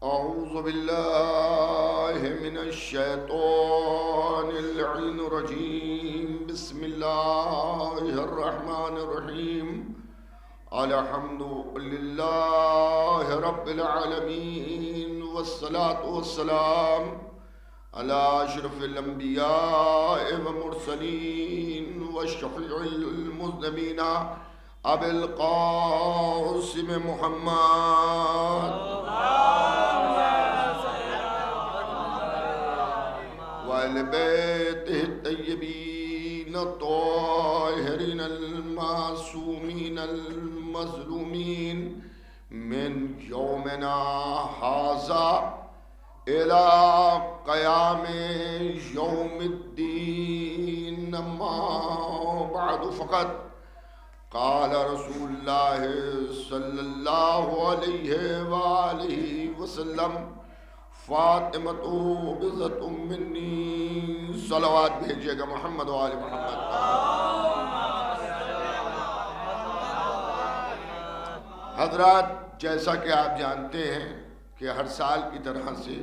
أعوذ بالله من الشيطان اللعين الرجيم. بسم الله الرحمن الرحيم. الحمد لله رب العالمين، والصلاة والسلام على أشرف الأنبياء والمرسلين والشفيع المذنبين أبي القاسم محمد وآل بيته الطيبين الطاهرين المعصومين المظلومين من يومنا هذا إلى قيام يوم الدين. أما بعد، فقد قال رسول الله صلی اللہ علیہ وآلہ وسلم: فاطمۃ بضعۃ منی. صلوات بھیجیے گا محمد و آل محمد. حضرات، جیسا کہ آپ جانتے ہیں کہ ہر سال کی طرح سے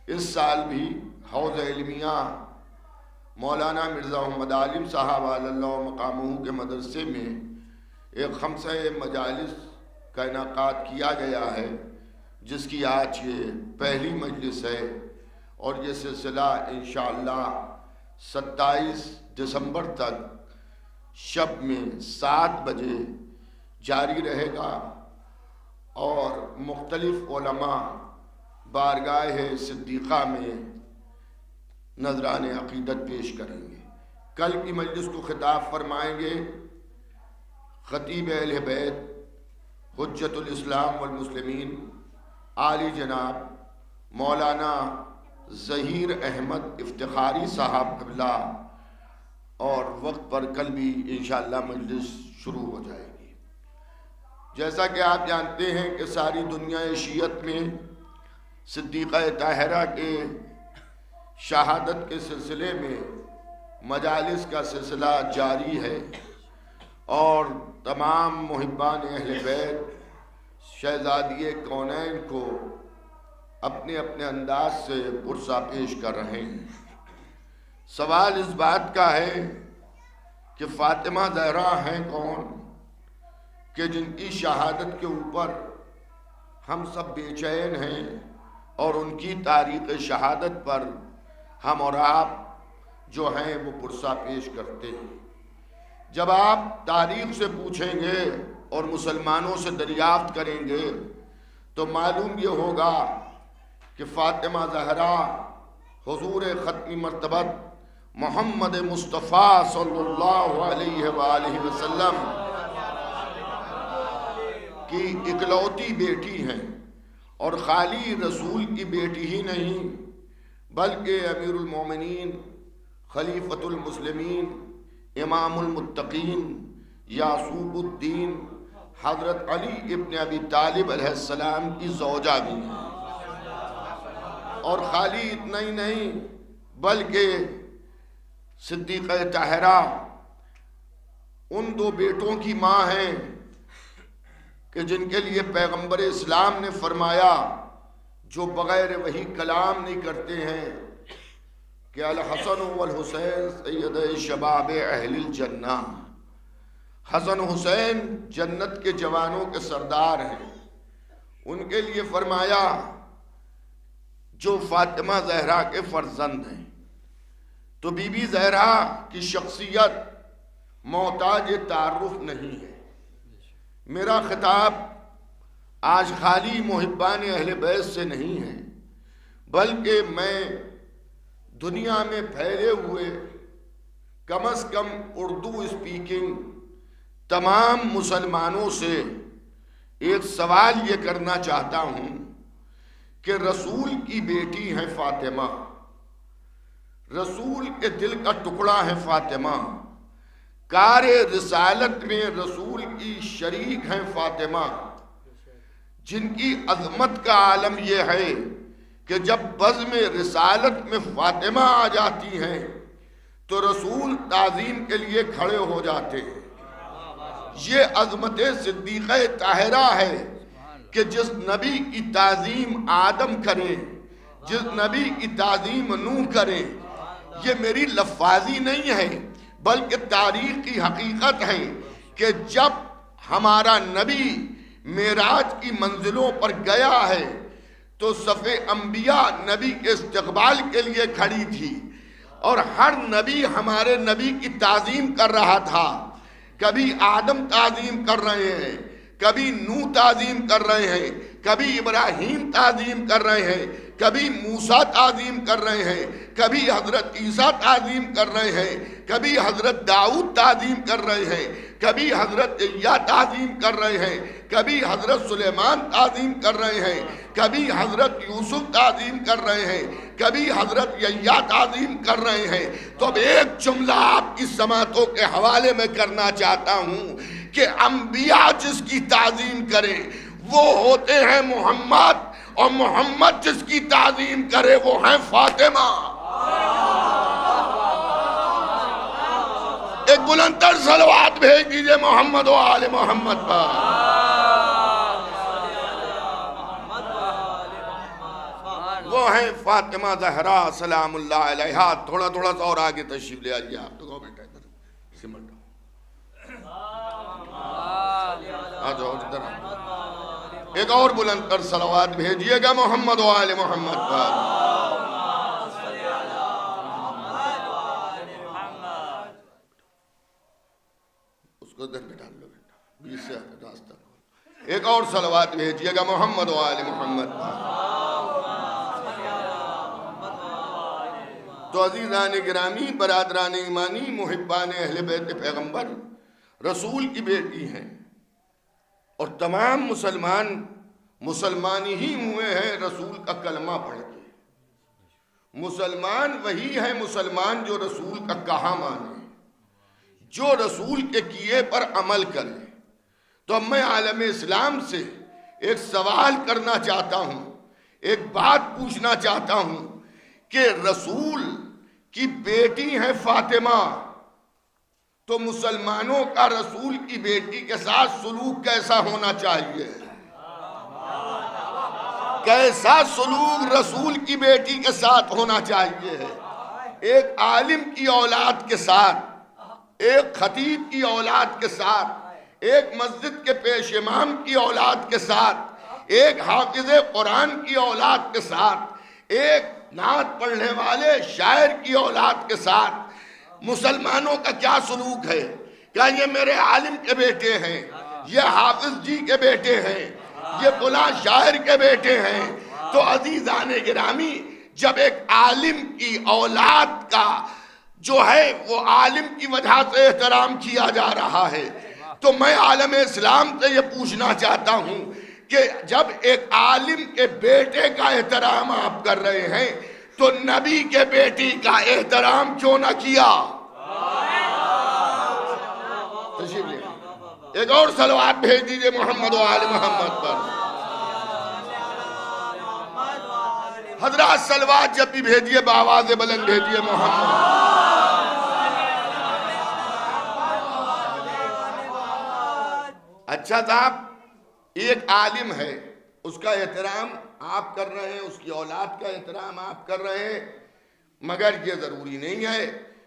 اس سال بھی حوض علمیہ مولانا مرزا محمد عالم صاحب علی اللہ مقامہ کے مدرسے میں ایک خمسہ مجالس کا انعقاد کیا گیا ہے، جس کی آج یہ پہلی مجلس ہے، اور یہ سلسلہ انشاءاللہ 27 دسمبر تک شب میں 7 بجے جاری رہے گا، اور مختلف علماء بارگاہ صدیقہ میں نذران عقیدت پیش کریں گے. کل کی مجلس کو خطاب فرمائیں گے خطیب اہل بیت حجت الاسلام والمسلمین عالی جناب مولانا ظہیر احمد افتخاری صاحب قبلہ، اور وقت پر کل بھی انشاءاللہ مجلس شروع ہو جائے گی. جیسا کہ آپ جانتے ہیں کہ ساری دنیا شیعت میں صدیقہ طاہرہ کے شہادت کے سلسلے میں مجالس کا سلسلہ جاری ہے، اور تمام محبان اہل بیت شہزادی کونین کو اپنے اپنے انداز سے پرسہ پیش کر رہے ہیں. سوال اس بات کا ہے کہ فاطمہ زہرا ہیں کون کہ جن کی شہادت کے اوپر ہم سب بے چین ہیں، اور ان کی تاریخ شہادت پر ہم اور آپ جو ہیں وہ پرسہ پیش کرتے ہیں. جب آپ تاریخ سے پوچھیں گے اور مسلمانوں سے دریافت کریں گے تو معلوم یہ ہوگا کہ فاطمہ زہرا حضور ختمی مرتبت محمد مصطفیٰ صلی اللہ علیہ وآلہ وسلم کی اکلوتی بیٹی ہیں، اور خالی رسول کی بیٹی ہی نہیں بلکہ امیر المومنین، خلیفۃ المسلمین، امام المتقین، یعصوب الدین حضرت علی ابن ابی طالب علیہ السلام کی زوجہ بھی ہیں. اور خالی اتنا ہی نہیں بلکہ صدیقہ طاہرہ ان 2 بیٹوں کی ماں ہیں کہ جن کے لیے پیغمبر اسلام نے فرمایا جو بغیر وحی کلام نہیں کرتے ہیں کہ الحسن والحسین سید شباب اہل الجنہ. حسن حسین جنت کے جوانوں کے سردار ہیں. ان کے لیے فرمایا جو فاطمہ زہرا کے فرزند ہیں. تو بی بی زہرا کی شخصیت محتاج تعارف نہیں ہے. میرا خطاب آج خالی محبان اہل بیت سے نہیں ہے، بلکہ میں دنیا میں پھیلے ہوئے کم از کم اردو اسپیکنگ تمام مسلمانوں سے ایک سوال یہ کرنا چاہتا ہوں کہ رسول کی بیٹی ہیں فاطمہ، رسول کے دل کا ٹکڑا ہے فاطمہ، کار رسالت میں رسول کی شریک ہیں فاطمہ، جن کی عظمت کا عالم یہ ہے کہ جب بزم رسالت میں فاطمہ آ جاتی ہیں تو رسول تعظیم کے لیے کھڑے ہو جاتے ہیں. یہ عظمت صدیقہ طاہرہ ہے کہ جس نبی کی تعظیم آدم کرے، جس نبی کی تعظیم نوح کرے، یہ میری لفاظی نہیں ہے بلکہ تاریخ کی حقیقت ہے کہ جب ہمارا نبی معراج کی منزلوں پر گیا ہے تو صف انبیاء نبی کے استقبال کے لیے کھڑی تھی، اور ہر نبی ہمارے نبی کی تعظیم کر رہا تھا۔ کبھی آدم تعظیم کر رہے ہیں، کبھی نوح تعظیم کر رہے ہیں، کبھی ابراہیم تعظیم کر رہے ہیں، کبھی موسیٰ تعظیم کر رہے ہیں، کبھی حضرت عیسیٰ تعظیم کر رہے ہیں، کبھی حضرت داؤد تعظیم کر رہے ہیں، کبھی حضرت یحییٰ تعظیم کر رہے ہیں، کبھی حضرت سلیمان تعظیم کر رہے ہیں، کبھی حضرت یوسف تعظیم کر رہے ہیں، کبھی حضرت یحییٰ تعظیم کر رہے ہیں۔ تو اب ایک جملہ آپ کی سماعتوں کے حوالے میں کرنا چاہتا ہوں کہ انبیاء جس کی تعظیم کریں وہ ہوتے ہیں محمد، اور محمد جس کی تعظیم کرے وہ ہیں فاطمہ۔ ایک بلندر صلوات بھیج دیجئے محمد و آل محمد پر۔ وہ ہیں فاطمہ زہرا سلام اللہ علیہا۔ تھوڑا تھوڑا سا اور آگے تشریف لے آئیے آپ تو بیٹا ادھر سمٹ جاؤ، آ جاؤ ادھر۔ ایک اور بلند کر صلوات بھیجیے گا محمد و آل محمد پر۔ اس کو ادھر بٹھا لو بیٹا، بیچ سے راستہ کھول۔ ایک اور صلوات بھیجیے گا محمد و آل محمد پر۔ تو عزیزان گرامی، برادران ایمانی، محبان اہل بیت پیغمبر، رسول کی بیٹی ہیں، اور تمام مسلمان ہی ہوئے ہیں رسول کا کلمہ پڑھ کے۔ مسلمان وہی ہے مسلمان جو رسول کا کہا مانے، جو رسول کے کیے پر عمل کرے۔ تو اب میں عالم اسلام سے ایک سوال کرنا چاہتا ہوں، ایک بات پوچھنا چاہتا ہوں کہ رسول کی بیٹی ہے فاطمہ، تو مسلمانوں کا رسول کی بیٹی کے ساتھ سلوک کیسا ہونا چاہیے؟ کیسا سلوک رسول کی بیٹی کے ساتھ ہونا چاہیے؟ ایک عالم کی اولاد کے ساتھ، ایک خطیب کی اولاد کے ساتھ، ایک مسجد کے پیش امام کی اولاد کے ساتھ، ایک حافظ قرآن کی اولاد کے ساتھ، ایک نعت پڑھنے والے شاعر کی اولاد کے ساتھ مسلمانوں کا کیا سلوک ہے؟ کیا یہ میرے عالم کے بیٹے ہیں، یہ حافظ جی کے بیٹے ہیں، یہ فلاں شاعر کے بیٹے ہیں؟ تو عزیزان گرامی، جب ایک عالم کی اولاد کا جو ہے وہ عالم کی وجہ سے احترام کیا جا رہا ہے، تو میں عالم اسلام سے یہ پوچھنا چاہتا ہوں کہ جب ایک عالم کے بیٹے کا احترام آپ کر رہے ہیں تو نبی کے بیٹی کا احترام کیوں نہ کیا؟ تشریف لے ایک اور صلوات بھیج دیجئے محمد و آل محمد پر۔ حضرات صلوات جب بھی بھیجیے بآواز بلند بھیجیے محمد۔ اچھا صاحب، ایک عالم ہے، اس کا احترام آپ کر رہے ہیں، اس کی اولاد کا احترام آپ کر رہے ہیں، مگر یہ ضروری نہیں ہے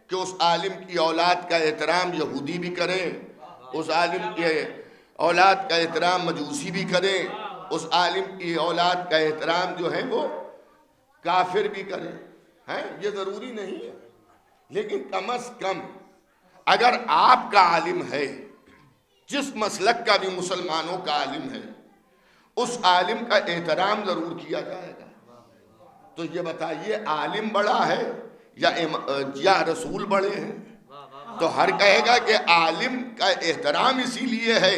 کہ اس عالم کی اولاد کا احترام یہودی بھی کریں، اس عالم کی اولاد کا احترام مجوسی بھی کریں، اس عالم کی اولاد کا احترام جو ہے وہ کافر بھی کریں، یہ ضروری نہیں ہے۔ لیکن کم از کم اگر آپ کا عالم ہے، جس مسلک کا بھی مسلمانوں کا عالم ہے، اس عالم کا احترام ضرور کیا جائے گا۔ تو یہ بتائیے عالم بڑا ہے یا رسول بڑے ہیں؟ تو ہر کہے گا کہ عالم کا احترام اسی لیے ہے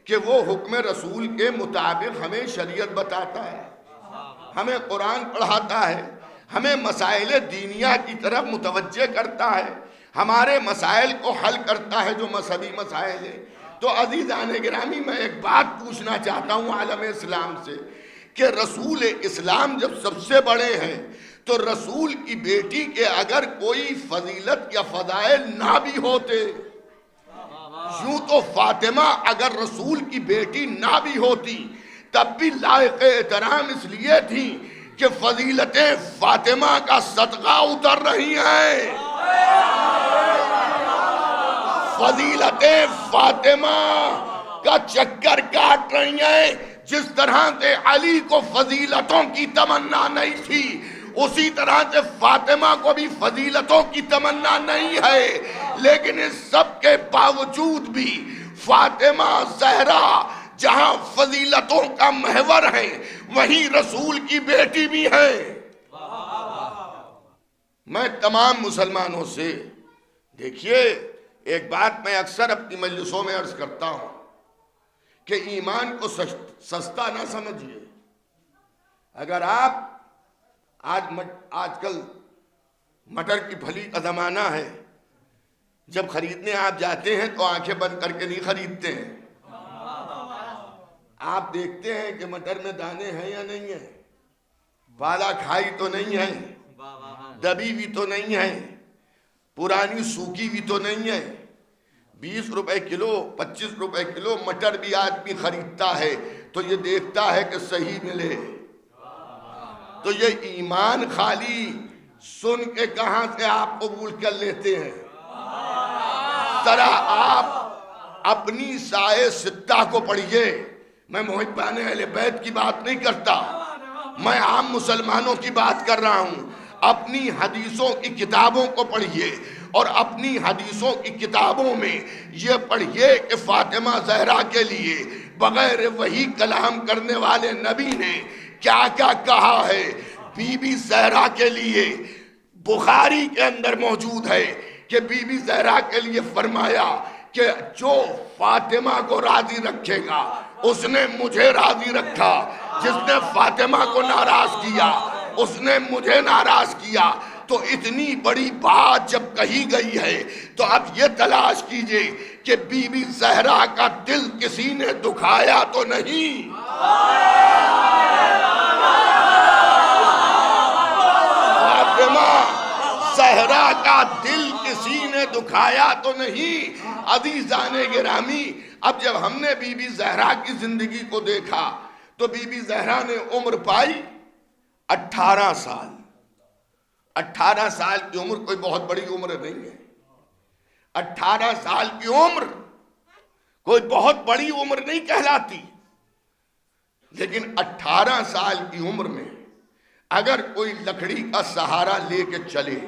کہ وہ حکم رسول کے مطابق ہمیں شریعت بتاتا ہے، ہمیں قرآن پڑھاتا ہے، ہمیں مسائل دینیہ کی طرف متوجہ کرتا ہے، ہمارے مسائل کو حل کرتا ہے جو مذہبی مسائل ہیں۔ تو عزیزان گرامی، میں ایک بات پوچھنا چاہتا ہوں عالم اسلام سے کہ رسول اسلام جب سب سے بڑے ہیں تو رسول کی بیٹی کے اگر کوئی فضیلت یا فضائل نہ بھی ہوتے، یوں تو فاطمہ اگر رسول کی بیٹی نہ بھی ہوتی تب بھی لائق احترام اس لیے تھی کہ فضیلتیں فاطمہ کا صدقہ اتر رہی ہیں، فضیلتیں فاطمہ کا چکر کاٹ رہی ہیں۔ جس طرح سے علی کو فضیلتوں کی تمنا نہیں تھی، اسی طرح سے فاطمہ کو بھی فضیلتوں کی تمنا نہیں ہے، لیکن اس سب کے باوجود بھی فاطمہ زہرا جہاں فضیلتوں کا محور ہے، وہیں رسول کی بیٹی بھی ہے۔ میں تمام مسلمانوں سے دیکھیے، ایک بات میں اکثر اپنی مجلسوں میں عرض کرتا ہوں کہ ایمان کو سستا نہ سمجھیے۔ اگر آپ آج کل مٹر کی پھلی کا زمانہ ہے، جب خریدنے آپ جاتے ہیں تو آنکھیں بند کر کے نہیں خریدتے ہیں، آپ دیکھتے ہیں کہ مٹر میں دانے ہیں یا نہیں ہیں، بالا کھائی تو نہیں ہے، دبی بھی تو نہیں ہے، پرانی سوکھی بھی تو نہیں ہے۔ 20 روپے کلو 25 روپے کلو مٹر بھی آدمی خریدتا ہے تو یہ دیکھتا ہے کہ صحیح ملے۔ تو یہ ایمان خالی سن کے کہاں سے آپ قبول کر لیتے ہیں؟ ذرا آپ اپنی سائے ستہ کو پڑھیے۔ میں محبان اہل بیت کی بات نہیں کرتا، میں عام مسلمانوں کی بات کر رہا ہوں۔ اپنی حدیثوں کی کتابوں کو پڑھیے، اور اپنی حدیثوں کی کتابوں میں یہ پڑھیے کہ فاطمہ زہرا کے لیے بغیر وحی کلام کرنے والے نبی نے کیا کیا کہا ہے۔ بی بی زہرا کے لیے بخاری کے اندر موجود ہے کہ بی بی زہرا کے لیے فرمایا کہ جو فاطمہ کو راضی رکھے گا اس نے مجھے راضی رکھا، جس نے فاطمہ کو ناراض کیا اس نے مجھے ناراض کیا۔ تو اتنی بڑی بات جب کہی گئی ہے تو اب یہ تلاش کیجئے کہ بی بی زہرا کا دل کسی نے دکھایا تو نہیں۔ فاطمہ زہرا کا دل کسی نے دکھایا تو نہیں۔ عزیزان گرامی، اب جب ہم نے بی بی زہرا کی زندگی کو دیکھا تو بی بی زہرا نے عمر پائی 18 سال۔ 18 سال کی عمر کوئی بہت بڑی عمر نہیں ہے۔ 18 سال کی عمر کوئی بہت بڑی عمر نہیں کہلاتی، لیکن 18 سال کی عمر میں اگر کوئی لکڑی کا سہارا لے کے چلے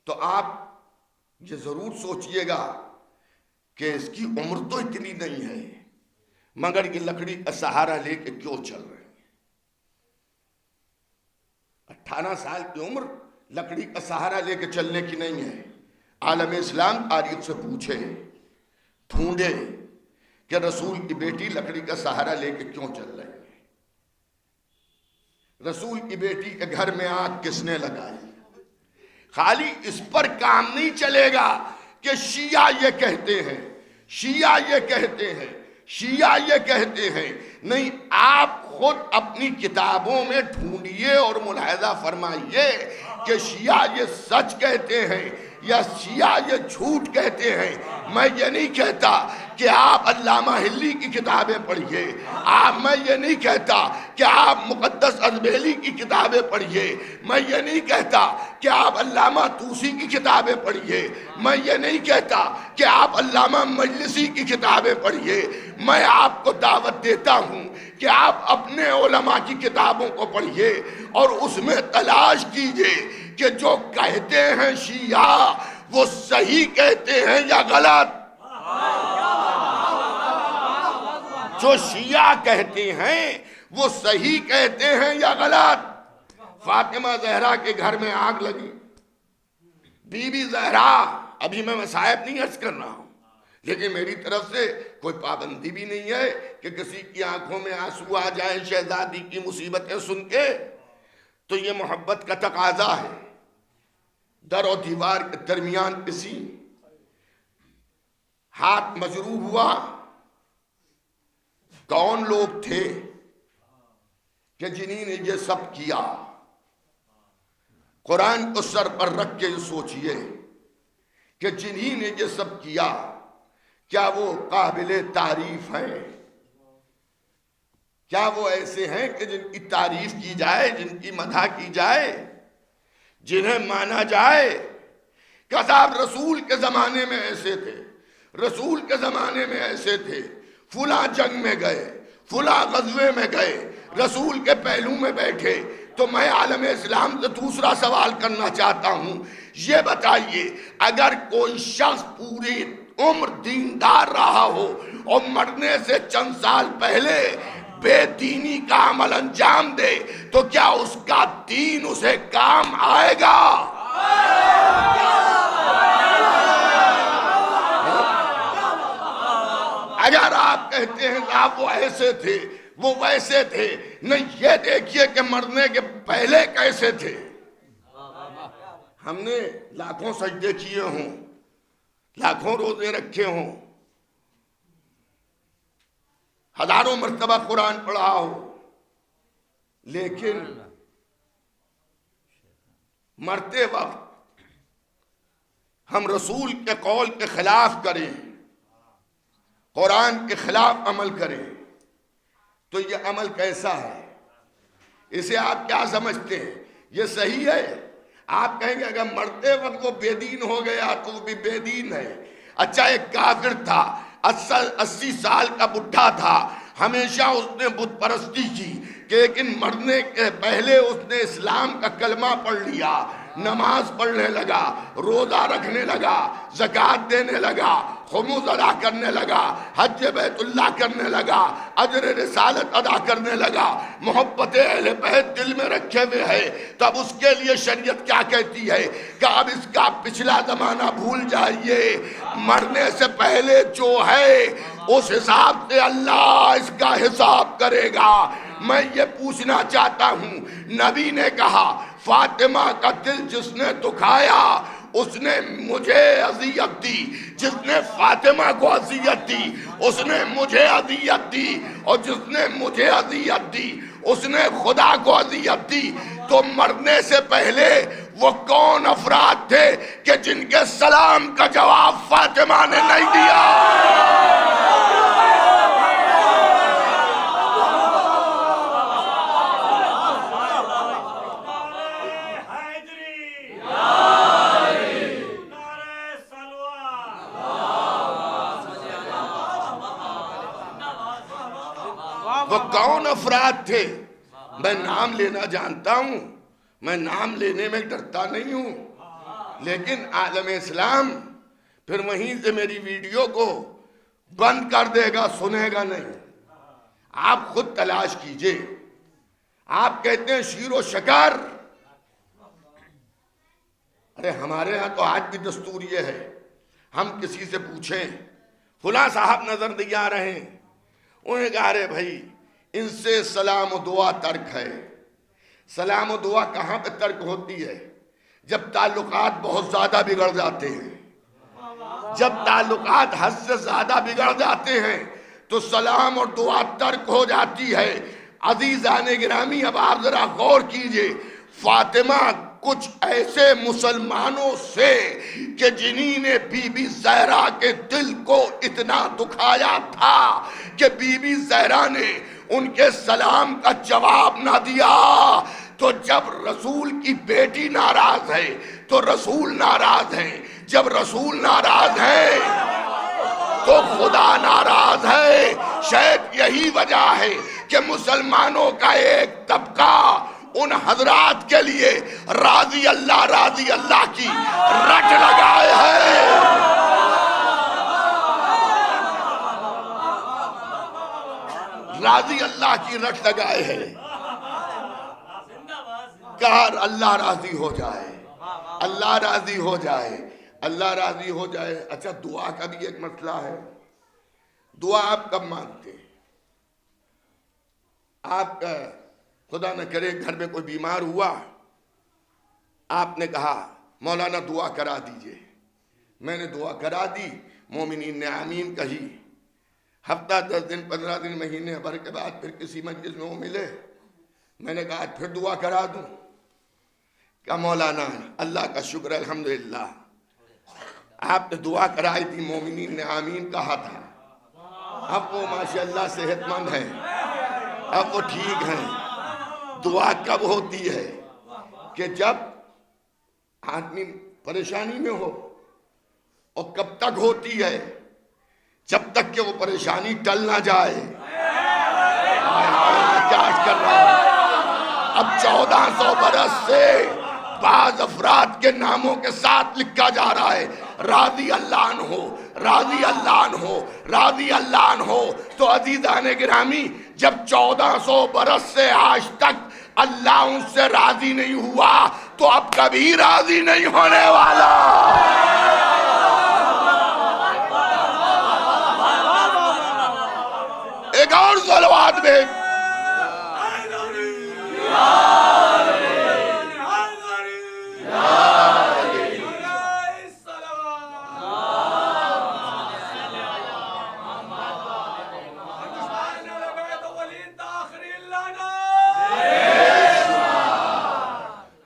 تو آپ یہ ضرور سوچئے گا کہ اس کی عمر تو اتنی نہیں ہے، مگر یہ لکڑی کا سہارا لے کے کیوں چل رہے ہیں؟ 18 سال کی عمر لکڑی کا سہارا لے کے چلنے کی نہیں ہے۔ عالم اسلام تاریخ سے پوچھے، ڈھونڈے کہ رسول کی بیٹی لکڑی کا سہارا لے کے کیوں چل رہی ہے؟ رسول کی بیٹی کے گھر میں آگ کس نے لگائی؟ خالی اس پر کام نہیں چلے گا کہ شیعہ یہ کہتے ہیں، شیعہ یہ کہتے ہیں، شیعہ یہ کہتے ہیں۔ نہیں، آپ خود اپنی کتابوں میں ڈھونڈیے اور ملاحظہ فرمائیے کہ شیعہ یہ سچ کہتے ہیں یا شیعہ یہ جھوٹ کہتے ہیں۔ میں یہ نہیں کہتا کہ آپ علامہ حلی کی کتابیں پڑھیے، میں یہ نہیں کہتا کہ آپ مقدس ازبیلی کی کتابیں پڑھیے، میں یہ نہیں کہتا کہ آپ علامہ طوسی کی کتابیں پڑھیے، میں یہ نہیں کہتا کہ آپ علامہ مجلسی کی کتابیں پڑھیے۔ میں آپ کو دعوت دیتا ہوں کہ آپ اپنے علماء کی کتابوں کو پڑھیے اور اس میں تلاش کیجئے کہ جو کہتے ہیں شیعہ وہ صحیح کہتے ہیں یا غلط۔ جو شیعہ کہتے ہیں وہ صحیح کہتے ہیں یا غلط۔ فاطمہ زہرا کے گھر میں آگ لگی۔ بی بی زہرا، ابھی میں مصائب نہیں عرض کر رہا ہوں، لیکن میری طرف سے کوئی پابندی بھی نہیں ہے کہ کسی کی آنکھوں میں آنسو آ جائیں شہزادی کی مصیبتیں سن کے، تو یہ محبت کا تقاضا ہے۔ در و دیوار کے درمیان کسی ہاتھ مجروح ہوا، کون لوگ تھے کہ جنہوں نے یہ سب کیا؟ قرآن کو سر پر رکھ کے سوچئے کہ جنہوں نے یہ سب کیا کیا وہ قابل تعریف ہیں؟ کیا وہ ایسے ہیں کہ جن کی تعریف کی جائے، جن کی مدح کی جائے، جنہیں مانا جائے؟ کہ صاحب رسول کے زمانے میں ایسے تھے، رسول کے زمانے میں ایسے تھے، فلاں جنگ میں گئے، فلاں غزوے میں گئے، رسول کے پہلو میں بیٹھے۔ تو میں عالم اسلام سے دوسرا سوال کرنا چاہتا ہوں، یہ بتائیے اگر کوئی شخص پوری عمر دیندار رہا ہو اور مرنے سے چند سال پہلے بے دینی کا عمل انجام دے تو کیا اس کا دین اسے کام آئے گا؟ اگر آپ کہتے ہیں کہ آپ وہ ایسے تھے، وہ ویسے تھے، نہیں، یہ دیکھیے کہ مرنے کے پہلے کیسے تھے۔ ہم نے لاکھوں سجدے کیے ہوں، لاکھوں روزے رکھے ہوں، ہزاروں مرتبہ قرآن پڑھا ہو، لیکن مرتے وقت ہم رسول کے قول کے خلاف کریں، قرآن کے خلاف عمل کریں، تو یہ عمل کیسا ہے؟ اسے آپ کیا سمجھتے ہیں؟ یہ صحیح ہے؟ آپ کہیں گے اگر مرتے وقت وہ بے دین ہو گیا تو وہ بھی بے دین ہے۔ اچھا، ایک کافر تھا، 80 سال کا بڈھا تھا، ہمیشہ اس نے بت پرستی کی، لیکن مرنے کے پہلے اس نے اسلام کا کلمہ پڑھ لیا، نماز پڑھنے لگا، روزہ رکھنے لگا، زکوٰۃ دینے لگا، خمس ادا کرنے لگا، حج بیت اللہ کرنے لگا، اجر رسالت ادا کرنے لگا، محبت اہل بیت دل میں رکھے ہوئے ہے، تب اس کے لیے شریعت کیا کہتی ہے کہ اب اس کا پچھلا زمانہ بھول جائیے، مرنے سے پہلے جو ہے اس حساب سے اللہ اس کا حساب کرے گا۔ میں یہ پوچھنا چاہتا ہوں، نبی نے کہا فاطمہ کا دل جس نے دکھایا اس نے مجھے اذیت دی، جس نے فاطمہ کو اذیت دی اس نے مجھے اذیت دی، اور جس نے مجھے اذیت دی اس نے خدا کو اذیت دی۔ تو مرنے سے پہلے وہ کون افراد تھے کہ جن کے سلام کا جواب فاطمہ نے نہیں دیا؟ وہ کون افراد تھے؟ میں نام لینا جانتا ہوں، میں نام لینے میں ڈرتا نہیں ہوں، لیکن عالم اسلام پھر وہیں سے میری ویڈیو کو بند کر دے گا، سنے گا نہیں۔ آپ خود تلاش کیجئے۔ آپ کہتے ہیں شیر و شکر، ارے ہمارے ہاں تو آج بھی دستور یہ ہے، ہم کسی سے پوچھیں فلاں صاحب نظر نہیں آ رہے ہیں، انہیں کہا ارے بھائی ان سے سلام و دعا ترک ہے۔ سلام و دعا کہاں پہ ترک ہوتی ہے؟ جب تعلقات بہت زیادہ بگڑ جاتے ہیں، جب تعلقات حد سے زیادہ بگڑ جاتے ہیں تو سلام اور دعا ترک ہو جاتی ہے۔ عزیزان گرامی، اب آپ ذرا غور کیجئے، فاطمہ کچھ ایسے مسلمانوں سے کہ جنہی نے بی بی زہرا کے دل کو اتنا دکھایا تھا کہ بی بی زہرا نے ان کے سلام کا جواب نہ دیا۔ تو جب رسول کی بیٹی ناراض ہے تو رسول ناراض ہے، جب رسول ناراض ہے تو خدا ناراض ہے۔ شاید یہی وجہ ہے کہ مسلمانوں کا ایک طبقہ ان حضرات کے لیے راضی اللہ کی رٹ لگائے ہے۔ راضی اللہ کی رٹ لگائے ہے، کہا اللہ راضی ہو جائے، اللہ راضی ہو جائے، اللہ راضی ہو جائے۔ اچھا، دعا کا بھی ایک مسئلہ ہے۔ دعا آپ کب مانگتے ہیں؟ آپ کا خدا نہ کرے گھر میں کوئی بیمار ہوا، آپ نے کہا مولانا دعا کرا دیجئے، میں نے دعا کرا دی، مومنین نے آمین کہی، ہفتہ 10 دن 15 دن مہینے بھر کے بعد پھر کسی مجلس میں وہ ملے، میں نے کہا پھر دعا کرا دوں؟ کہا مولانا اللہ کا شکر الحمدللہ آپ نے دعا کرائی تھی، مومنین نے آمین کہا تھا، اب وہ ماشاءاللہ صحت مند ہے، اب وہ ٹھیک ہیں. دعا کب ہوتی ہے؟ کہ جب آدمی پریشانی میں ہو. اور کب تک ہوتی ہے؟ جب تک کہ وہ پریشانی ٹل نہ جائے. میں کیا عرض کر رہا ہوں؟ اب 1400 برس سے بعض افراد کے ناموں کے ساتھ لکھا جا رہا ہے راضی اللہ عنہ، راضی اللہ عنہ، راضی اللہ عنہ. تو عزیزان گرامی، جب 1400 برس سے آج تک اللہ ان سے راضی نہیں ہوا تو اب کبھی راضی نہیں ہونے والا. ایک اور صلوات بھیج.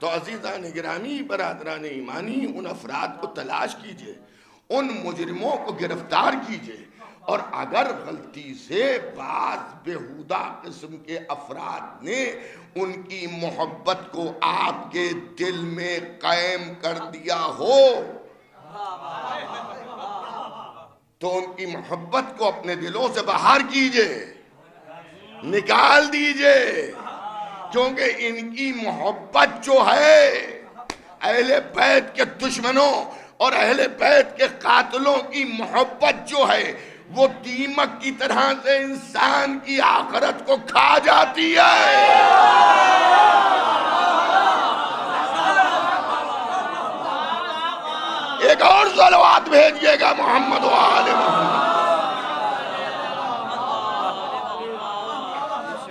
تو عزیزان گرامی، برادران ایمانی، ان افراد کو تلاش کیجئے، ان مجرموں کو گرفتار کیجئے. اور اگر غلطی سے بعض بےہودہ قسم کے افراد نے ان کی محبت کو آپ کے دل میں قائم کر دیا ہو تو ان کی محبت کو اپنے دلوں سے باہر کیجئے، نکال دیجئے. کیونکہ ان کی محبت جو ہے اہل بیت کے دشمنوں اور اہل بیت کے قاتلوں کی محبت جو ہے وہ دیمک کی طرح سے انسان کی آخرت کو کھا جاتی ہے. ایک اور صلوات بھیجئے گا محمد و آل محمد.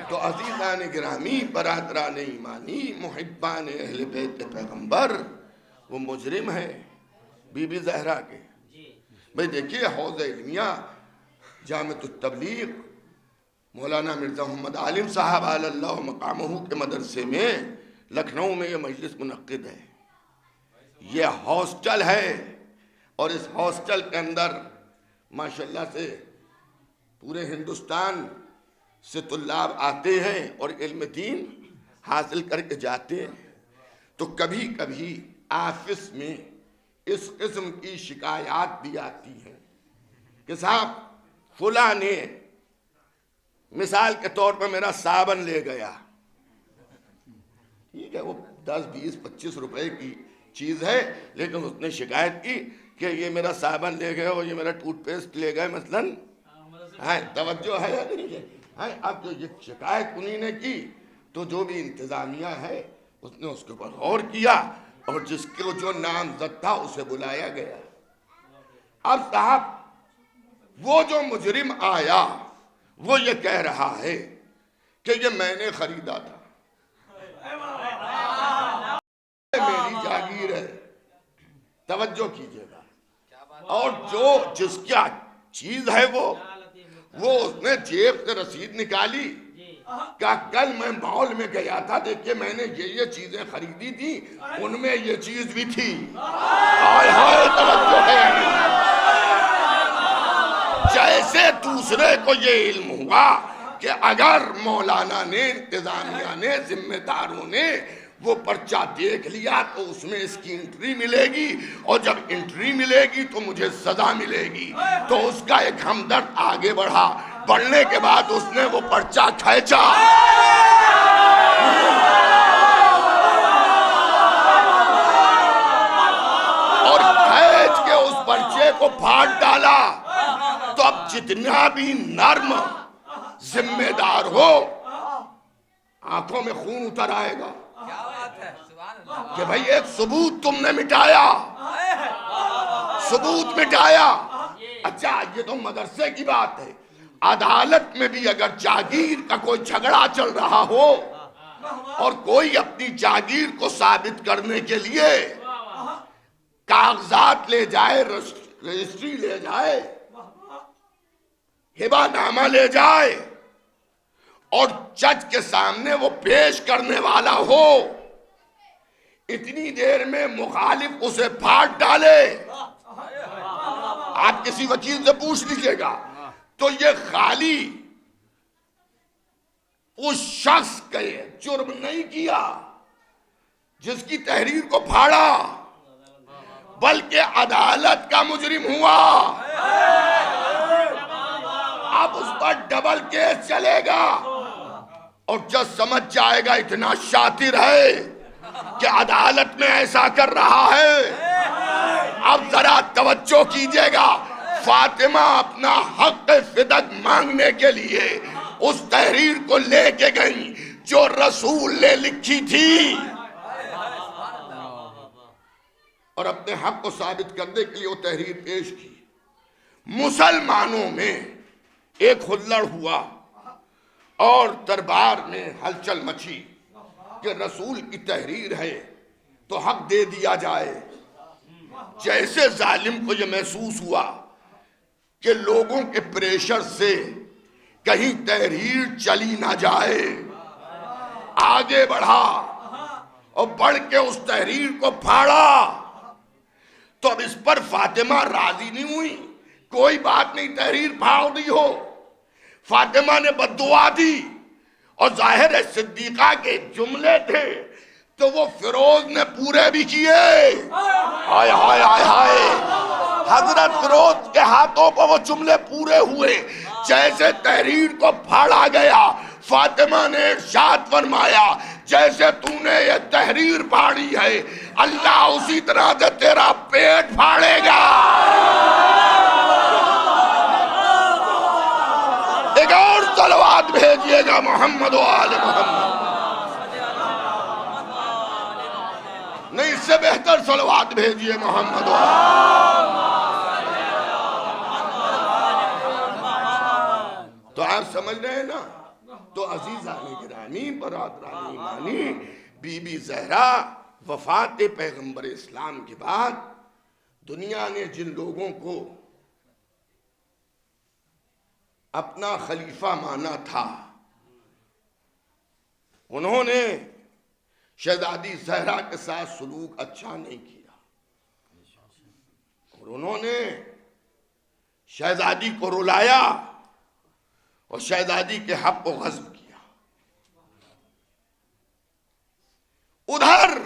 تو عزیزان گرامی، برادران ایمانی، محبان اہل بیت پیغمبر، وہ مجرم ہیں بی بی زہرا کے. بھئی دیکھیے، حوض علمیہ جامعۃ التبلیغ مولانا مرزا محمد عالم صاحب علی اللہ مقامہ کے مدرسے میں لکھنؤ میں یہ مجلس منعقد ہے. یہ ہاسٹل ہے اور اس ہاسٹل کے اندر ماشاءاللہ سے پورے ہندوستان سے طلاب آتے ہیں اور علم دین حاصل کر کے جاتے ہیں. تو کبھی کبھی آفس میں اس قسم کی شکایات بھی آتی ہیں کہ صاحب فلاں نے مثال کے طور پر میرا صابن لے گیا. ٹھیک ہے، وہ 10 20 25 روپے کی چیز ہے، لیکن اس نے شکایت کی کہ یہ میرا صابن لے گئے اور یہ میرا ٹوتھ پیسٹ لے گئے مثلاً. توجہ ہے یا نہیں ہے؟ اب جو یہ شکایت انہی نے کی تو جو بھی انتظامیہ ہے اس نے اس کے اوپر غور کیا اور جس کو جو نامزد تھا اسے بلایا گیا. اب صاحب وہ جو مجرم آیا وہ یہ کہہ رہا ہے کہ یہ میں نے خریدا تھا، میری جاگیر ہے. توجہ کیجئے گا. اور جو جس کیا چیز ہے وہ اس نے جیب سے رسید نکالی کہ کل میں مال میں گیا تھا، دیکھیے میں نے یہ چیزیں خریدی تھی، ان میں یہ چیز بھی تھی. ہائے ہائے، توجہ ہے. جیسے دوسرے کو یہ علم ہوا کہ اگر مولانا نے، انتظامیہ نے، ذمہ داروں نے وہ پرچہ دیکھ لیا تو اس میں اس کی انٹری ملے گی، اور جب انٹری ملے گی تو مجھے سزا ملے گی. تو اس کا ایک ہمدرد آگے بڑھا. بڑھنے کے بعد اس نے وہ پرچہ کھینچا اور کھینچ کے اس پرچے کو پھاڑ ڈالا. تو اب جتنا بھی نرم ذمہ دار ہو آنکھوں میں خون اتر آئے گا کہ بھئی ایک ثبوت تم نے مٹایا، ثبوت مٹایا. اچھا، یہ تو مدرسے کی بات ہے. عدالت میں بھی اگر جاگیر کا کوئی جھگڑا چل رہا ہو اور کوئی اپنی جاگیر کو ثابت کرنے کے لیے کاغذات لے جائے، رجسٹری لے جائے، ہبہ نامہ لے جائے اور جج کے سامنے وہ پیش کرنے والا ہو، اتنی دیر میں مخالف اسے پھاڑ ڈالے. آپ کسی وکیل سے پوچھ لیجئے گا. تو یہ خالی اس شخص کے جرم نہیں کیا جس کی تحریر کو پھاڑا، بلکہ عدالت کا مجرم ہوا۔ اب اس پر ڈبل کیس چلے گا، اور جج سمجھ جائے گا اتنا شاطر ہے کہ عدالت میں ایسا کر رہا ہے۔ اب ذرا توجہ کیجئے گا، فاطمہ اپنا حق فدق مانگنے کے لیے اس تحریر کو لے کے گئی جو رسول نے لکھی تھی، اور اپنے حق کو ثابت کرنے کے لیے وہ تحریر پیش کی۔ مسلمانوں میں ایک ہلڑ ہوا اور دربار میں ہلچل مچی کہ رسول کی تحریر ہے تو حق دے دیا جائے۔ جیسے ظالم کو یہ محسوس ہوا کہ لوگوں کے پریشر سے کہیں تحریر چلی نہ جائے، آگے بڑھا اور بڑھ کے اس تحریر کو پھاڑا۔ تو اب اس پر فاطمہ راضی نہیں ہوئی، کوئی بات نہیں، تحریر پھاڑ دی ہو۔ فاطمہ نے بددعا دی، اور ظاہر ہے صدیقہ کے جملے تھے تو وہ فیروز نے پورے بھی کیے۔ ہائے ہائے ہائے ہائے، حضرت فیروز کے ہاتھوں پر وہ جملے پورے ہوئے۔ جیسے تحریر کو پھاڑا گیا، فاطمہ نے ارشاد فرمایا جیسے تو نے یہ تحریر پھاڑی ہے، اللہ اسی طرح سے تیرا پیٹ پھاڑے گا۔ ایک اور صلوات بھیجئے گا محمد و آل محمد۔ نہیں، اس سے بہتر صلوات بھیجئے محمد و آل۔ تو آپ سمجھ رہے ہیں نا؟ تو عزیزان گرامی، برادران ایمانی، بی بی زہرا وفات پیغمبر اسلام کے بعد دنیا نے جن لوگوں کو اپنا خلیفہ مانا تھا، انہوں نے شہزادی زہرا کے ساتھ سلوک اچھا نہیں کیا، اور انہوں نے شہزادی کو رلایا اور شہزادی کے حق کو غصب کیا۔ ادھر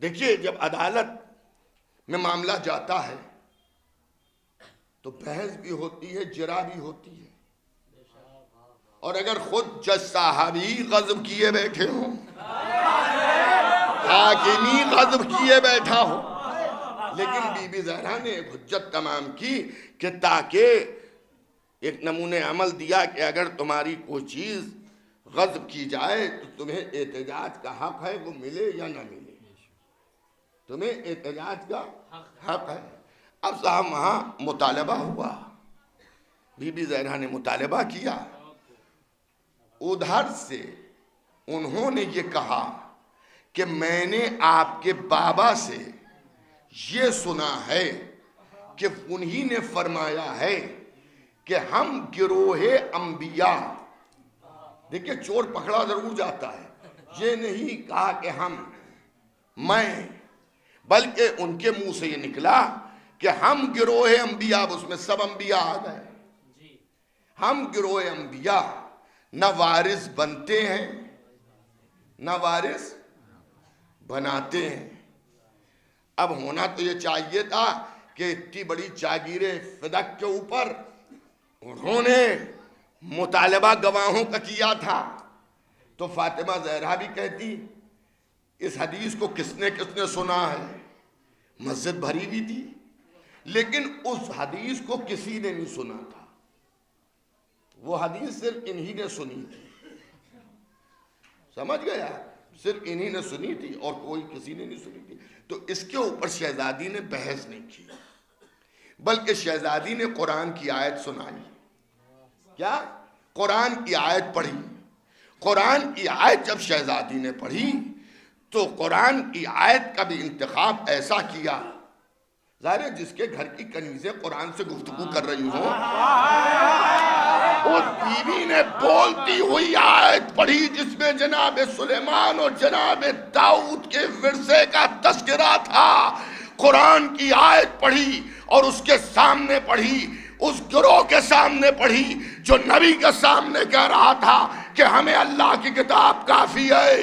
دیکھیے، جب عدالت میں معاملہ جاتا ہے تو بحث بھی ہوتی ہے، جرا بھی ہوتی ہے، اور اگر خود جج صاحب ہی غضب کیے بیٹھے ہوں، حاکمی غضب کیے بیٹھا ہو، لیکن بی بی زہرا نے ایک حجت تمام کی کہ تاکہ ایک نمونہ عمل دیا کہ اگر تمہاری کوئی چیز غضب کی جائے تو تمہیں احتجاج کا حق ہے، وہ ملے یا نہ ملے، تمہیں احتجاج کا حق ہے۔ اب صاحب وہاں مطالبہ ہوا، بی بی زہرا نے مطالبہ کیا، ادھر سے انہوں نے یہ کہا کہ میں نے آپ کے بابا سے یہ سنا ہے کہ انہی نے فرمایا ہے کہ ہم گروہ انبیاء، دیکھیں چور پکڑا ضرور جاتا ہے، یہ نہیں کہا کہ میں، بلکہ ان کے منہ سے یہ نکلا کہ ہم گروہ انبیاء، اس میں سب انبیاء آ گئے، ہم گروہ انبیاء نہ وارث بنتے ہیں نہ وارث بناتے ہیں۔ اب ہونا تو یہ چاہیے تھا کہ اتنی بڑی جاگیر فدق کے اوپر انہوں نے مطالبہ گواہوں کا کیا تھا، تو فاطمہ زہرا بھی کہتی اس حدیث کو کس نے سنا ہے، مسجد بھری بھی تھی، لیکن اس حدیث کو کسی نے نہیں سنا تھا، وہ حدیث صرف انہی نے سنی تھی، سمجھ گیا، صرف انہی نے سنی تھی اور کوئی کسی نے نہیں سنی تھی۔ تو اس کے اوپر شہزادی نے بحث نہیں کی، بلکہ شہزادی نے قرآن کی آیت سنائی۔ کیا؟ قرآن کی آیت پڑھی۔ قرآن کی آیت جب شہزادی نے پڑھی تو قرآن کی آیت کا بھی انتخاب ایسا کیا، ظاہر ہے جس کے گھر کی کنیزیں قرآن سے گفتگو کر رہی ہوں، اس بیوی نے بولتی ہوئی آیت پڑھی جس میں جناب سلیمان اور جناب داؤد کے ورثے کا تذکرہ تھا۔ قرآن کی آیت پڑھی اور اس کے سامنے پڑھی، اس گروہ کے سامنے پڑھی جو نبی کے سامنے کہہ رہا تھا کہ ہمیں اللہ کی کتاب کافی ہے.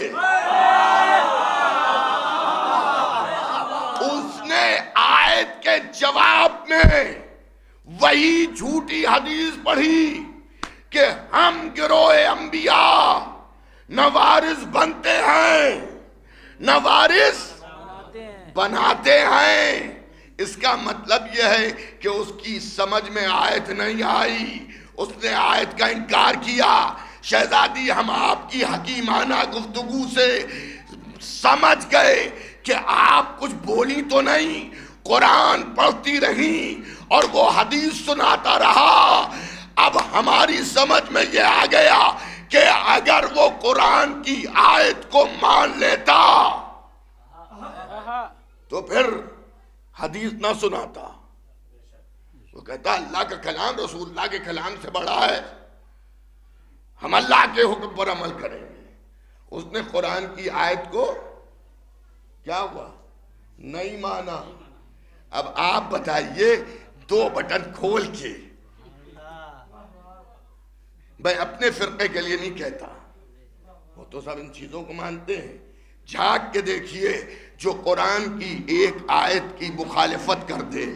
اس نے آیت کے جواب میں وہی جھوٹی حدیث پڑھی کہ ہم گروہ انبیاء نہ وارث بنتے ہیں نہ وارث بناتے ہیں. اس کا مطلب یہ ہے کہ اس کی سمجھ میں آیت نہیں آئی، اس نے آیت کا انکار کیا. شہزادی ہم آپ کی حکیمانہ گفتگو سے سمجھ گئے کہ آپ کچھ بولی تو نہیں، قرآن پڑھتی رہی اور وہ حدیث سناتا رہا. اب ہماری سمجھ میں یہ آ گیا کہ اگر وہ قرآن کی آیت کو مان لیتا تو پھر حدیث نہ سناتا. وہ کہتا اللہ کا کلام رسول اللہ کے کلام سے بڑا ہے، ہم اللہ کے حکم پر عمل کریں گے. اس نے قرآن کی آیت کو کیا ہوا؟ نہیں مانا. اب آپ بتائیے 2 بٹن کھول کے، میں اپنے فرقے کے لیے نہیں کہتا، وہ تو سب ان چیزوں کو مانتے ہیں، جھانک کے دیکھیے جو قرآن کی ایک آیت کی مخالفت کر دے،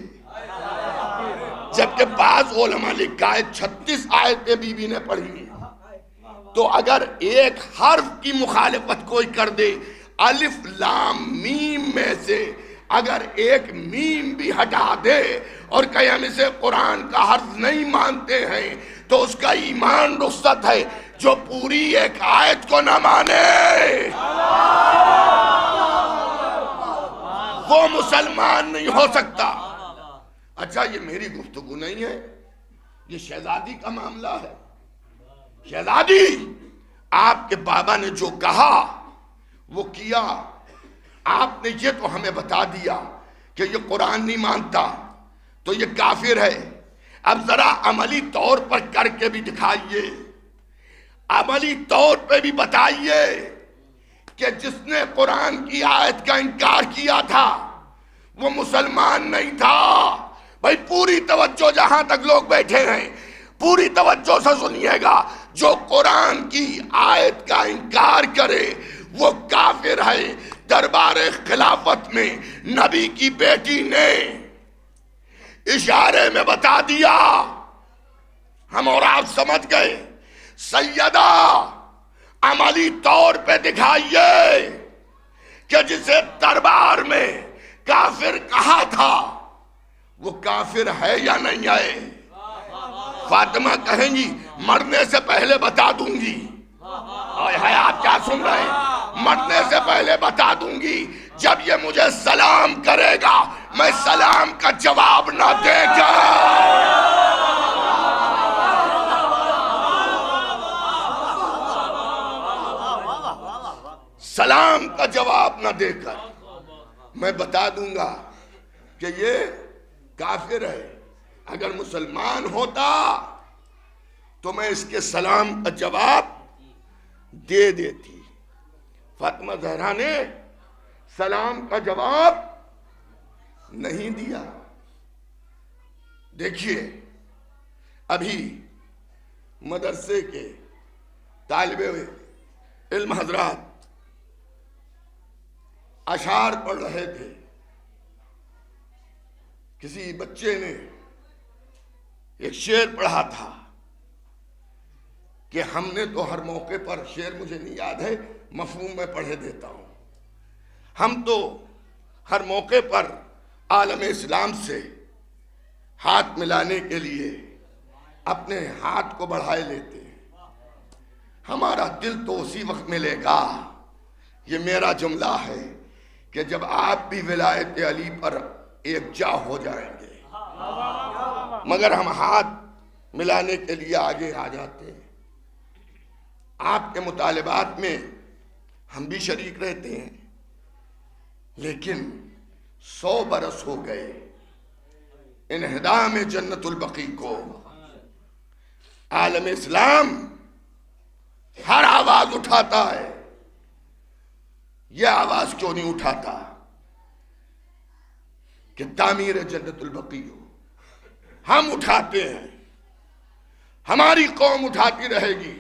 جبکہ بعض علماء لکھا ہے 36 آیتیں بی بی نے پڑھی، تو اگر ایک حرف کی مخالفت کوئی کر دے، الف لام میم میں سے اگر ایک میم بھی ہٹا دے اور کہ ہم اسے قرآن کا حرف نہیں مانتے ہیں، تو اس کا ایمان رخصت ہے. جو پوری ایک آیت کو نہ مانے وہ مسلمان نہیں ہو سکتا. اچھا یہ میری گفتگو نہیں ہے، یہ شہزادی کا معاملہ ہے. شہزادی آپ کے بابا نے جو کہا وہ کیا. آپ نے یہ تو ہمیں بتا دیا کہ یہ قرآن نہیں مانتا تو یہ کافر ہے. اب ذرا عملی طور پر کر کے بھی دکھائیے، عملی طور پہ بھی بتائیے کہ جس نے قرآن کی آیت کا انکار کیا تھا وہ مسلمان نہیں تھا. بھائی پوری توجہ، جہاں تک لوگ بیٹھے ہیں پوری توجہ سے سنیے گا. جو قرآن کی آیت کا انکار کرے وہ کافر ہے. دربار خلافت میں نبی کی بیٹی نے اشارے میں بتا دیا، ہم اور آپ سمجھ گئے. سیدہ عملی طور پہ دکھائیے کہ جسے دربار میں کافر کہا تھا وہ کافر ہے یا نہیں ہے. فاطمہ کہیں گی مرنے سے پہلے بتا دوں گی. آپ کیا سن رہے ہیں؟ مرنے سے پہلے بتا دوں گی. جب یہ مجھے سلام کرے گا میں سلام کا جواب نہ دے گا. سلام کا جواب نہ دے کر میں بتا دوں گا کہ یہ کافر ہے. اگر مسلمان ہوتا تو میں اس کے سلام کا جواب دے دیتی. فاطمہ زہرا نے سلام کا جواب نہیں دیا. دیکھیے ابھی مدرسے کے طالب علم حضرات اشعار پڑھ رہے تھے. کسی بچے نے ایک شعر پڑھا تھا کہ ہم نے تو ہر موقع پر، شعر مجھے نہیں یاد ہے، مفہوم میں پڑھے دیتا ہوں، ہم تو ہر موقع پر عالم اسلام سے ہاتھ ملانے کے لیے اپنے ہاتھ کو بڑھائے لیتے ہیں. ہمارا دل تو اسی وقت ملے گا. یہ میرا جملہ ہے کہ جب آپ بھی ولایت علی پر یکجا ہو جائیں گے. مگر ہم ہاتھ ملانے کے لیے آگے آ جاتے ہیں. آپ کے مطالبات میں ہم بھی شریک رہتے ہیں، لیکن 100 برس ہو گئے انہدام جنت البقیع کو. عالم اسلام ہر آواز اٹھاتا ہے، یہ آواز کیوں نہیں اٹھاتا کہ تعمیر جنت البقیع ہو؟ ہم اٹھاتے ہیں، ہماری قوم اٹھاتی رہے گی،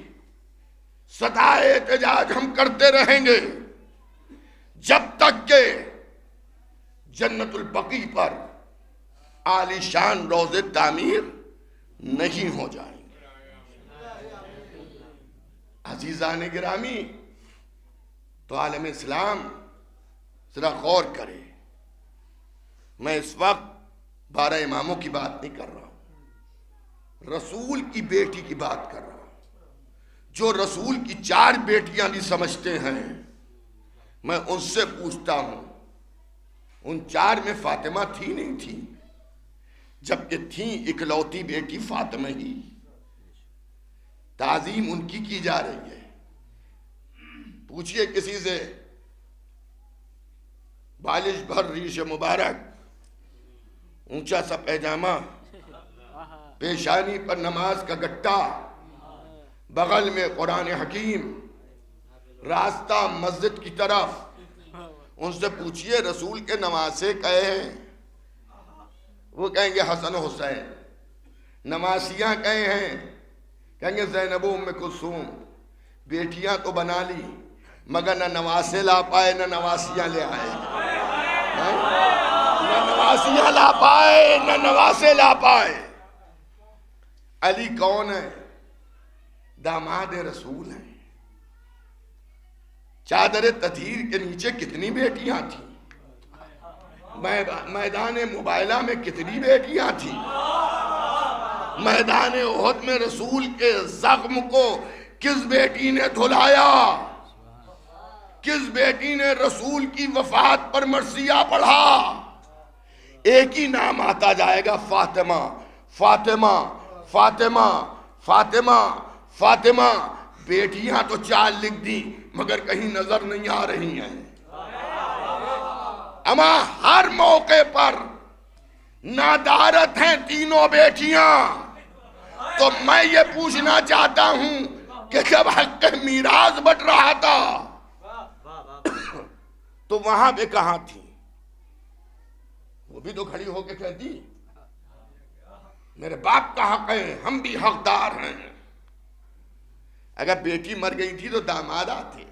ستائے احتجاج ہم کرتے رہیں گے جب تک کہ جنت البقیع پر عالی شان روضے تعمیر نہیں ہو جائیں گے۔ عزیزان گرامی، تو عالم اسلام ذرا غور کرے، میں اس وقت 12 اماموں کی بات نہیں کر رہا ہوں، رسول کی بیٹی کی بات کر رہا ہوں، جو رسول کی 4 بیٹیاں بھی سمجھتے ہیں۔ میں ان سے پوچھتا ہوں، ان 4 میں فاطمہ تھی نہیں تھی؟ جبکہ تھیں اکلوتی بیٹی فاطمہ ہی، تعظیم ان کی جا رہی ہے۔ پوچھئے کسی سے، بالش بھر ریش مبارک، اونچا سا پیجامہ، پیشانی پر نماز کا گٹا، بغل میں قرآن حکیم، راستہ مسجد کی طرف، ان سے پوچھئے رسول کے نواسے کہے ہیں؟ وہ کہیں گے حسن و حسین۔ نواسیاں کہے ہیں؟ کہیں گے زینب و ام کلثوم۔ بیٹیاں تو بنا لی مگر نہ نواسے لا پائے نہ نواسیاں لے آئے، نہ نواسیاں لا پائے نہ نواسے لا پائے۔ علی کون ہے؟ داماد رسول ہیں۔ چادر تطہیر کے نیچے کتنی بیٹیاں تھیں؟ میدان مبائلہ میں کتنی بیٹیاں تھیں؟ میدان احد میں رسول کے زخم کو کس بیٹی نے دھلایا؟ کس بیٹی نے رسول کی وفات پر مرثیہ پڑھا؟ ایک ہی نام آتا جائے گا، فاطمہ فاطمہ فاطمہ فاطمہ فاطمہ۔ بیٹیاں تو 4 لکھ دی مگر کہیں نظر نہیں آ رہی ہیں۔ اما ہر موقع پر نادارت ہیں تینوں بیٹیاں۔ تو میں یہ پوچھنا چاہتا ہوں کہ جب حق میراث بٹ رہا تھا تو وہاں پہ کہاں تھی؟ وہ بھی تو کھڑی ہو کے کہتی میرے باپ کا حق ہے، ہم بھی حقدار ہیں۔ اگر بیٹی مر گئی تھی تو داماد آتے،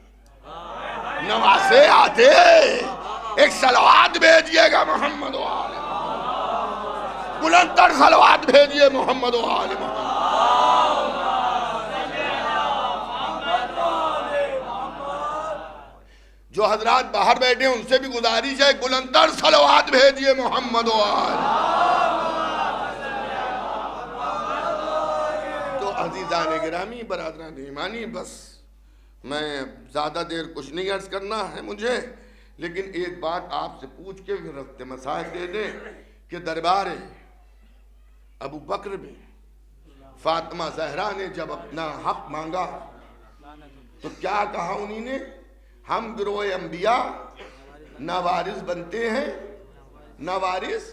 نواسے آتے۔ ایک صلوات بھیجئے گا محمد و آل محمد، بلند تر صلوات بھیجئے محمد و آل محمد۔ جو حضرات باہر بیٹھے ہیں ان سے بھی گزارش ہے، بلند تر صلوات بھیجئے محمد و آل محمد۔ تو عزیزان گرامی، برادران ایمانی، بس میں زیادہ دیر کچھ نہیں عرض کرنا ہے مجھے، لیکن ایک بات آپ سے پوچھ کے پھر رفت مسائل دے دیں کہ دربار ابو بکر میں فاطمہ زہرا نے جب اپنا حق مانگا تو کیا کہا انہی نے؟ ہم گروہ انبیاء نہ وارث بنتے ہیں نہ وارث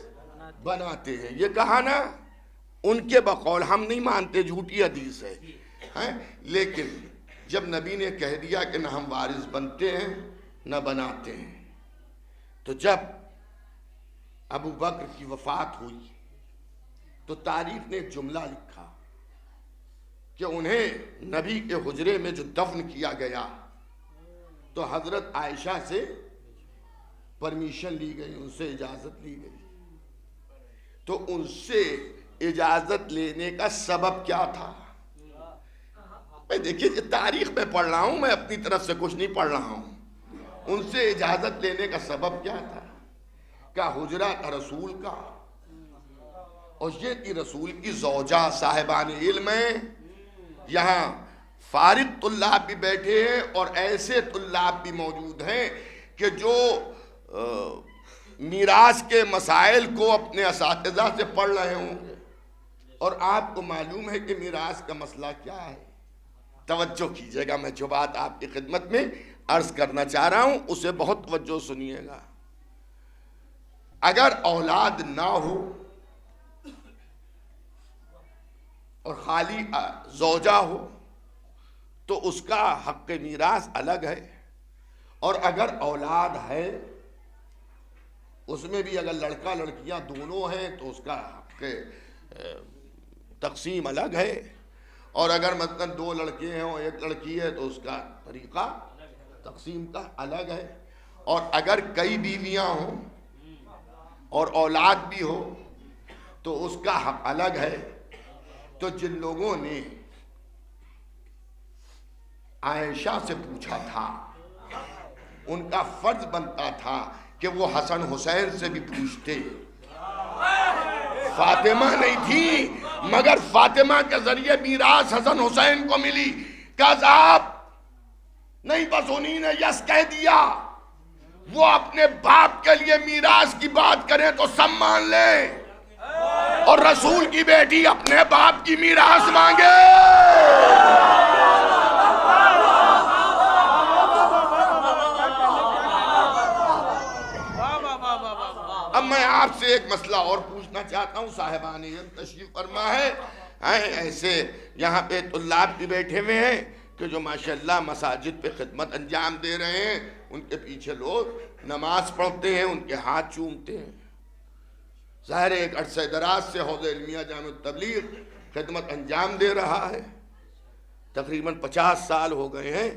بناتے ہیں۔ یہ کہا نا ان کے بقول، ہم نہیں مانتے، جھوٹی حدیث ہے، لیکن جب نبی نے کہہ دیا کہ نہ ہم وارث بنتے ہیں نہ بناتے ہیں، تو جب ابو بکر کی وفات ہوئی تو تاریخ نے ایک جملہ لکھا کہ انہیں نبی کے حجرے میں جو دفن کیا گیا تو حضرت عائشہ سے پرمیشن لی گئی، ان سے اجازت لی گئی۔ تو ان سے اجازت لینے کا سبب کیا تھا؟ میں دیکھیے یہ تاریخ میں پڑھ رہا ہوں، میں اپنی طرف سے کچھ نہیں پڑھ رہا ہوں۔ ان سے اجازت لینے کا سبب کیا تھا؟ کہ حجرہ تھا رسول کا، اور یہ تھی رسول کی زوجہ، صاحبان علم ہیں۔ یہاں فارغ طلاب بھی بیٹھے ہیں اور ایسے طلاب بھی موجود ہیں کہ جو میراث کے مسائل کو اپنے اساتذہ سے پڑھ رہے ہوں گے، اور آپ کو معلوم ہے کہ میراث کا مسئلہ کیا ہے۔ توجہ کیجئے گا، میں جو بات آپ کی خدمت میں عرض کرنا چاہ رہا ہوں اسے بہت توجہ سنیے گا۔ اگر اولاد نہ ہو اور خالی زوجہ ہو تو اس کا حق میراث الگ ہے، اور اگر اولاد ہے اس میں بھی اگر لڑکا لڑکیاں دونوں ہیں تو اس کا حق تقسیم الگ ہے، اور اگر مثلاً 2 لڑکے ہیں اور 1 لڑکی ہے تو اس کا طریقہ تقسیم کا الگ ہے، اور اگر کئی بیویاں ہوں اور اولاد بھی ہو تو اس کا حق الگ ہے۔ تو جن لوگوں نے عائشہ سے پوچھا تھا ان کا فرض بنتا تھا کہ وہ حسن حسین سے بھی پوچھتے۔ فاطمہ نہیں تھی مگر فاطمہ کے ذریعے میراث حسن حسین کو ملی۔ کذاب نہیں، بس انہی نے یس کہہ دیا۔ وہ اپنے باپ کے لیے میراث کی بات کریں تو سب مان لیں، اور رسول کی بیٹی اپنے باپ کی میراث مانگے۔ اب میں آپ سے ایک مسئلہ اور پوچھنا چاہتا ہوں، صاحبان علم تشریف فرما ہے، ایسے یہاں پہ طلاب بھی بیٹھے ہوئے ہیں کہ جو ماشاءاللہ مساجد پہ خدمت انجام دے رہے ہیں، ان کے پیچھے لوگ نماز پڑھتے ہیں، ان کے ہاتھ چومتے ہیں۔ ظاہر ایک عرصہ دراز سے حوض علمیہ جامع تبلیغ خدمت انجام دے رہا ہے، تقریباً 50 سال ہو گئے ہیں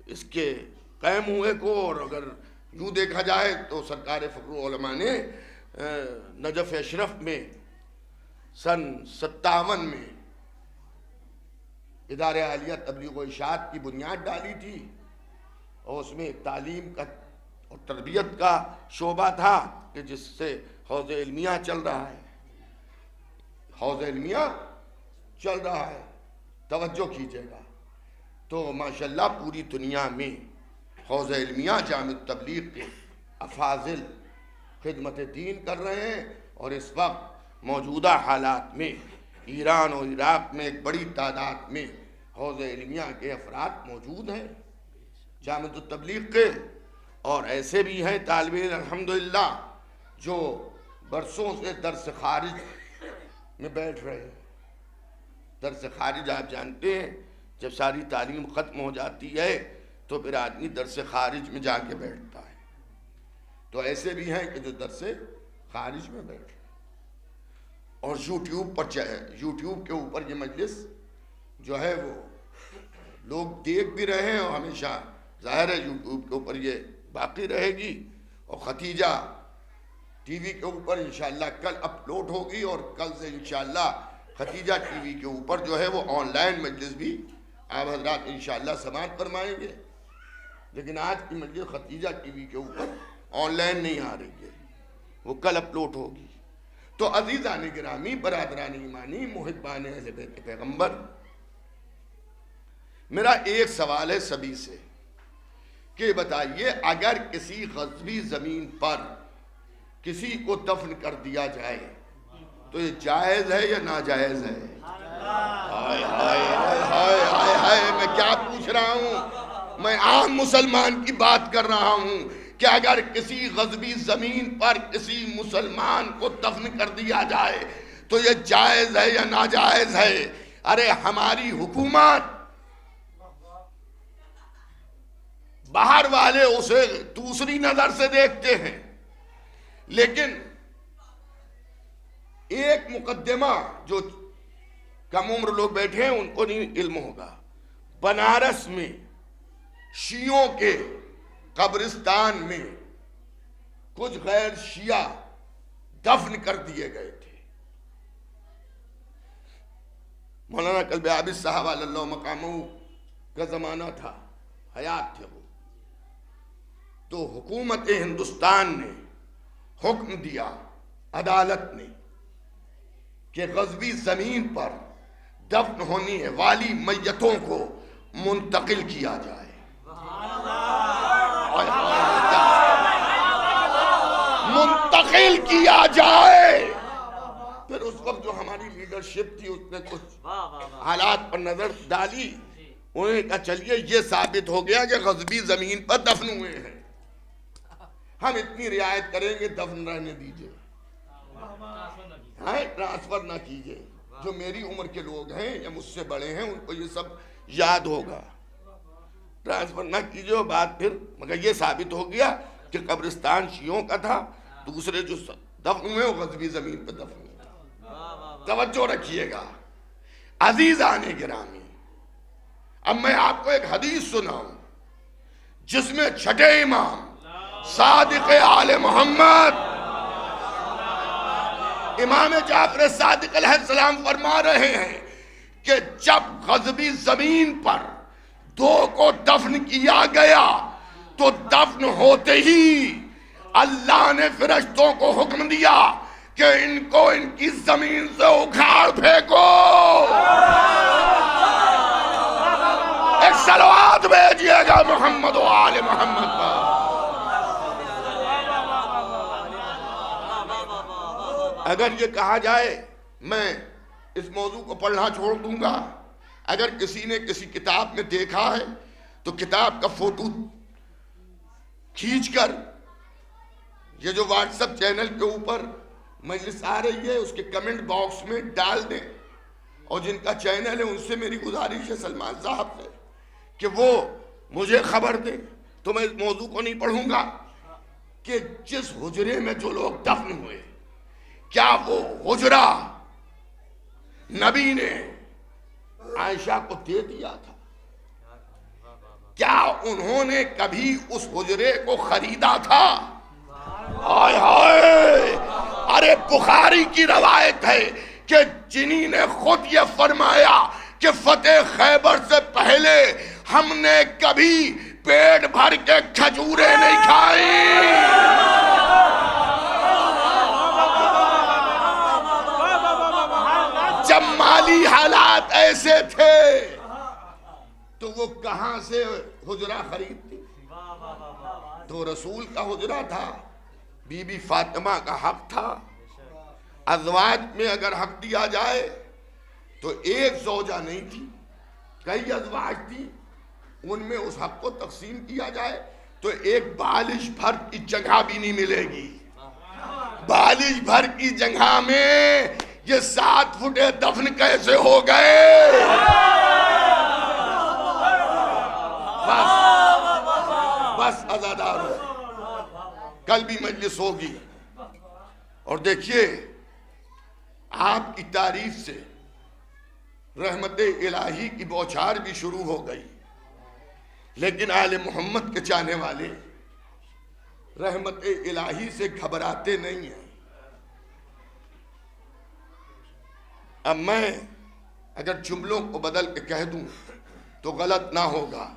اس کے قائم ہوئے کو، اور اگر یوں دیکھا جائے تو سرکار فخر العلماء نے نجف اشرف میں سن 57 میں ادارہ عالیہ تبلیغ و ارشاد کی بنیاد ڈالی تھی، اور اس میں تعلیم کا اور تربیت کا شعبہ تھا کہ جس سے حوض علمیہ چل رہا ہے۔ حوض علمیہ چل رہا ہے، توجہ کیجئے گا۔ تو ماشاءاللہ پوری دنیا میں حوض علمیہ جامع تبلیغ کے افاضل خدمت دین کر رہے ہیں، اور اس وقت موجودہ حالات میں ایران اور عراق میں ایک بڑی تعداد میں حوض علمیہ کے افراد موجود ہیں جامع تبلیغ کے، اور ایسے بھی ہیں طالب علم الحمدللہ جو برسوں سے درس خارج میں بیٹھ رہے ہیں۔ درس خارج آپ جانتے ہیں جب ساری تعلیم ختم ہو جاتی ہے تو پھر آدمی درس خارج میں جا کے بیٹھتا ہے، تو ایسے بھی ہیں کہ جو درس خارج میں بیٹھ رہے ہیں، اور یوٹیوب کے اوپر یہ مجلس جو ہے وہ لوگ دیکھ بھی رہے ہیں، اور ہمیشہ ظاہر ہے یوٹیوب کے اوپر یہ باقی رہے گی، اور ختیجہ ٹی وی کے اوپر انشاءاللہ کل اپلوڈ ہوگی، اور کل سے انشاءاللہ ختیجہ ٹی وی کے اوپر جو ہے وہ آن لائن مجلس بھی آپ حضرات انشاءاللہ سماعت فرمائیں گے۔ لیکن آج کی مجلس ختیجہ ٹی وی کے اوپر آن لائن نہیں آ رہی ہے، وہ کل اپلوڈ ہوگی۔ تو عزیزان گرامی، برادران ایمانی، محبان اہل بیت پیغمبر، میرا ایک سوال ہے سبھی سے کہ بتائیے، اگر کسی غصبی زمین پر کسی کو دفن کر دیا جائے تو یہ جائز ہے یا ناجائز ہے؟ ہائے ہائے ہائے ہائے ہائے، میں کیا پوچھ رہا ہوں؟ میں عام مسلمان کی بات کر رہا ہوں کہ اگر کسی غصبی زمین پر کسی مسلمان کو دفن کر دیا جائے تو یہ جائز ہے یا ناجائز ہے؟ ارے ہماری حکومت، باہر والے اسے دوسری نظر سے دیکھتے ہیں، لیکن ایک مقدمہ جو کم عمر لوگ بیٹھے ہیں ان کو نہیں علم ہوگا، بنارس میں شیعوں کے قبرستان میں کچھ غیر شیعہ دفن کر دیے گئے تھے۔ مولانا کلب عابد صاحب علی اللہ مقامہ کا زمانہ تھا، حیات تھے وہ، تو حکومت ہندوستان نے حکم دیا، عدالت نے، کہ غصبی زمین پر دفن ہونی والی میتوں کو منتقل کیا جائے۔ منتقل کیا جائے۔ پھر اس وقت جو ہماری لیڈرشپ تھی اس نے کچھ حالات پر نظر ڈالی، انہوں نے کہا چلیے یہ ثابت ہو گیا کہ غصبی زمین پر دفن ہوئے ہیں، ہم اتنی رعایت کریں گے، دفن رہنے دیجئے، ٹرانسفر نہ کیجئے۔ جو میری عمر کے لوگ ہیں یا مجھ سے بڑے ہیں ان کو یہ سب یاد ہوگا، ٹرانسفر نہ کیجئے۔ اور بات پھر مگر یہ ثابت ہو گیا کہ قبرستان شیعوں کا تھا، دوسرے جو دفن ہوئے وہ غصبی زمین پہ دفن ہوئے۔ توجہ رکھیے گا عزیزان گرامی، اب میں آپ کو ایک حدیث سناؤں جس میں چھٹے امام صادق آل محمد امام جعفر صادق علیہ السلام فرما رہے ہیں کہ جب غزبی زمین پر دو کو دفن کیا گیا تو دفن ہوتے ہی اللہ نے فرشتوں کو حکم دیا کہ ان کو ان کی زمین سے اکھاڑ پھینکو. ایک صلوات بھیجیے گا محمد و آل محمد پر. اگر یہ کہا جائے میں اس موضوع کو پڑھنا چھوڑ دوں گا، اگر کسی نے کسی کتاب میں دیکھا ہے تو کتاب کا فوٹو کھینچ کر یہ جو واٹس ایپ چینل کے اوپر مجلس آ رہی ہے اس کے کمنٹ باکس میں ڈال دیں، اور جن کا چینل ہے ان سے میری گزارش ہے سلمان صاحب سے کہ وہ مجھے خبر دیں. تو میں اس موضوع کو نہیں پڑھوں گا کہ جس حجرے میں جو لوگ دفن ہوئے کیا وہ حجرہ نبی نے عائشہ کو دے دیا تھا؟ کیا انہوں نے کبھی اس حجرے کو خریدا تھا؟ ہائے ہائے، ارے بخاری کی روایت ہے کہ جنہی نے خود یہ فرمایا کہ فتح خیبر سے پہلے ہم نے کبھی پیٹ بھر کے کھجوریں نہیں کھائی. جب مالی حالات ایسے تھے تو وہ کہاں سے حجرہ خریدتی؟ تو رسول کا حجرہ تھا، بی بی فاطمہ کا حق تھا. ازواج میں اگر حق دیا جائے تو ایک زوجہ نہیں تھی، کئی ازواج تھی، ان میں اس حق کو تقسیم کیا جائے تو ایک بالش بھر کی جگہ بھی نہیں ملے گی. بالش بھر کی جگہ میں یہ 7 فٹ دفن کیسے ہو گئے؟ بس عزادارو، کل بھی مجلس ہوگی اور دیکھیے آپ کی تعریف سے رحمت الہی کی بوچھار بھی شروع ہو گئی، لیکن آل محمد کے چاہنے والے رحمت الہی سے گھبراتے نہیں ہیں. اب میں اگر جملوں کو بدل کے کہہ دوں تو غلط نہ ہوگا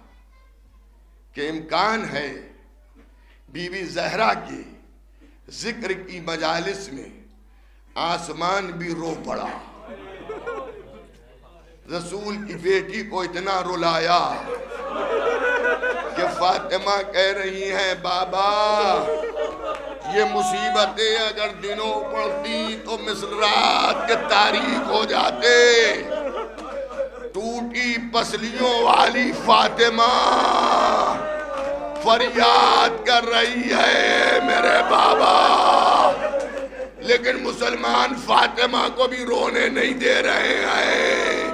کہ امکان ہے بی بی زہرا کے ذکر کی مجالس میں آسمان بھی رو پڑا. رسول کی بیٹی کو اتنا رلایا کہ فاطمہ کہہ رہی ہیں بابا یہ مصیبتیں اگر دنوں پڑتی تو مثل رات کے تاریک ہو جاتے. ٹوٹی پسلیوں والی فاطمہ فریاد کر رہی ہے میرے بابا، لیکن مسلمان فاطمہ کو بھی رونے نہیں دے رہے ہیں.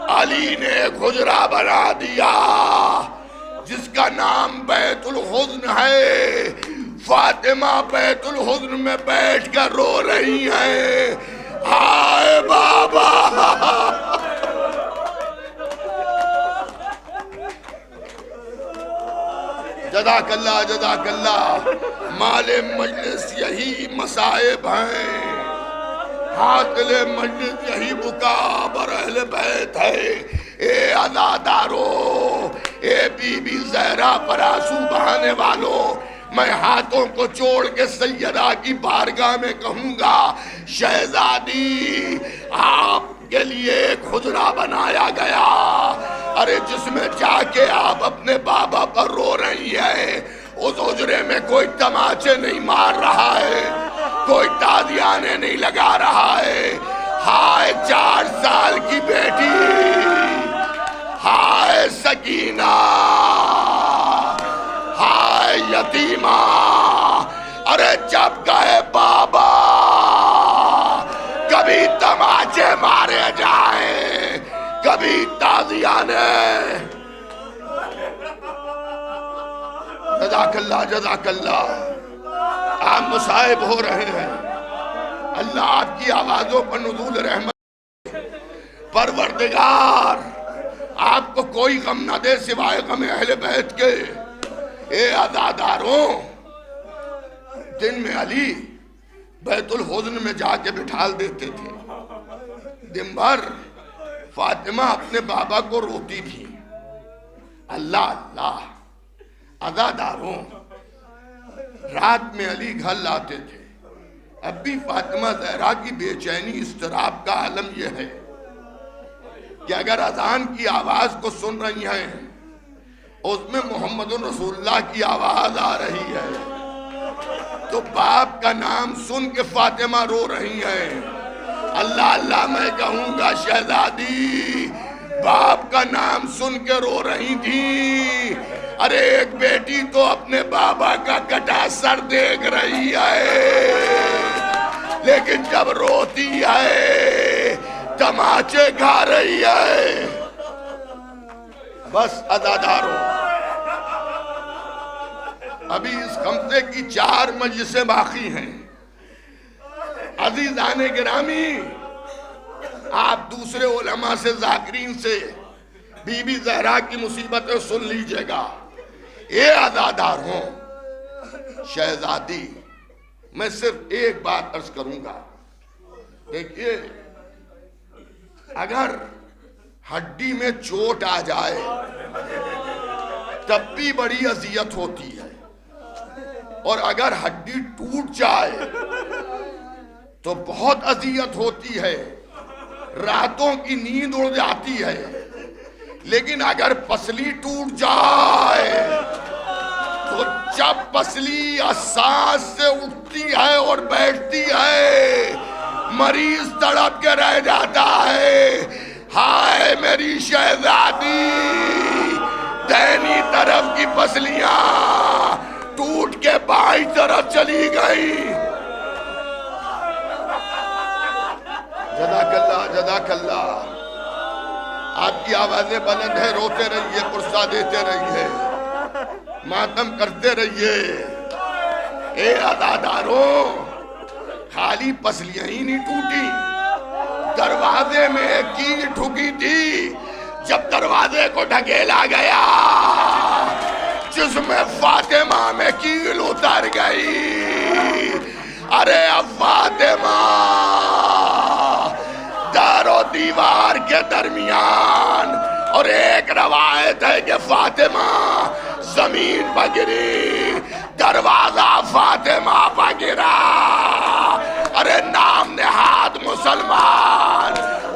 علی نے ایک حجرہ بنا دیا جس کا نام بیت الحزن ہے. فاطمہ بیت الحزن میں بیٹھ کر رو رہی ہیں، ہائے بابا. جزاک اللہ جزاک اللہ. مال مجلس یہی مصائب ہیں، حاصل مجلس یہی بکا بر اہل بیت ہے. اے عزادارو، اے بی بی زہرا پر آنسو بہانے والوں، میں ہاتھوں کو جوڑ کے سیدہ کی بارگاہ میں کہوں گا شہزادی آپ کے لیے ایک حجرہ بنایا گیا، ارے جس میں جا کے آپ اپنے بابا پر رو رہی ہیں. اس حجرے میں کوئی تماچے نہیں مار رہا ہے، کوئی تازیانے نہیں لگا رہا ہے. ہائے 4 سال کی بیٹی، ہائے سکینہ، ہائے یتیمہ. ارے جب گئے بابا کبھی تماچے مارے جائیں، کبھی تازیانے. جزاک اللہ جزاک اللہ. آپ مصائب ہو رہے ہیں، اللہ آپ کی آوازوں پر نزول رحمت. پروردگار آپ کو کوئی غم نہ دے سوائے غم اہل بیت کے. اے عزاداروں، دن میں علی بیت الحزن میں جا کے بٹھال دیتے تھے. دن بھر فاطمہ اپنے بابا کو روتی تھی. اللہ اللہ. عزاداروں، رات میں علی گھر لاتے تھے. اب بھی فاطمہ زہرا کی بے چینی اضطراب کا عالم یہ ہے کہ اگر اذان کی آواز کو سن رہی ہیں اس میں محمد رسول اللہ کی آواز آ رہی ہے تو باپ کا نام سن کے فاطمہ رو رہی ہیں. اللہ اللہ میں کہوں گا شہزادی باپ کا نام سن کے رو رہی تھی. ارے ایک بیٹی تو اپنے بابا کا کٹا سر دیکھ رہی ہے لیکن جب روتی ہے تماچے کھا رہی ہے. بس عزاداروں، ابھی اس خمسے کی 4 مجلسیں باقی ہیں. عزیزان گرامی، آپ دوسرے علماء سے، ذاکرین سے بی بی زہرا کی مصیبتیں سن لیجئے گا. اے عزاداروں، شہزادی میں صرف ایک بات عرض کروں گا. دیکھیے، اگر ہڈی میں چوٹ آ جائے تب بھی بڑی اذیت ہوتی ہے اور اگر ہڈی ٹوٹ جائے تو بہت اذیت ہوتی ہے. راتوں کی نیند اڑ جاتی ہے. لیکن اگر پسلی ٹوٹ جائے تو جب پسلی اساس سے اٹھتی ہے اور بیٹھتی ہے مریض تڑپ کے رہ جاتا ہے. ہائے میری شہزادی، دہنی طرف کی پسلیاں ٹوٹ کے بائیں طرف چلی گئی. جزاک اللہ، جزاک اللہ. آپ کی آوازیں بلند ہیں، روتے رہیے، قرصہ دیتے رہیے، ماتم کرتے رہیے. اے عزاداروں، خالی پسلیاں ہی نہیں ٹوٹی، دروازے میں ایک کیل ٹھکی تھی. جب دروازے کو ڈھکیلا گیا جسم فاطمہ میں کیل اتر گئی. ارے اب فاطمہ در و دیوار کے درمیان، اور ایک روایت ہے کہ فاطمہ زمین پر گری، دروازہ فاطمہ پر گرا. ارے نام نہاد مسلمان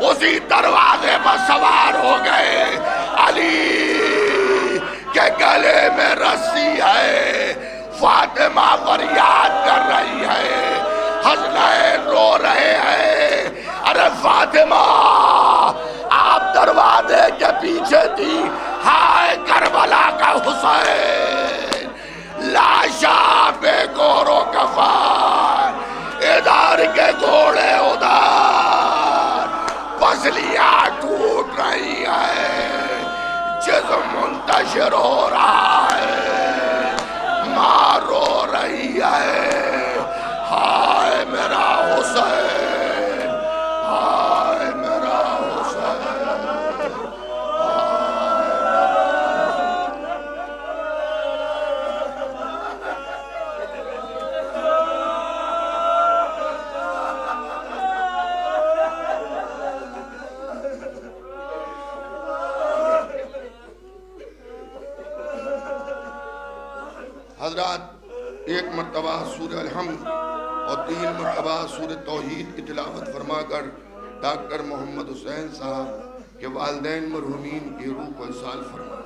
اسی دروازے پر سوار ہو گئے. علی کے گلے میں رسی ہے، فاطمہ فریاد کر رہی ہے، حسنین رو رہے ہیں. ارے فاطمہ آپ دروازے کے پیچھے تھی. ہائے کربلا کا حسین، لاشا بے گور و کفن، ادھر کے گھوڑے ادھر، پسلیاں ٹوٹ رہی ہیں، جسم منتشر ہو رہا ہے، ماں رو رہی ہے. ہائے میرا حسین، ہائے میرا حسین. حضرات، ایک مرتبہ سورہ الحمد اور 3 مرتبہ سورہ توحید کی تلاوت فرما کر ڈاکٹر محمد حسین صاحب کے والدین مرحومین کی روح کو اصال فرما.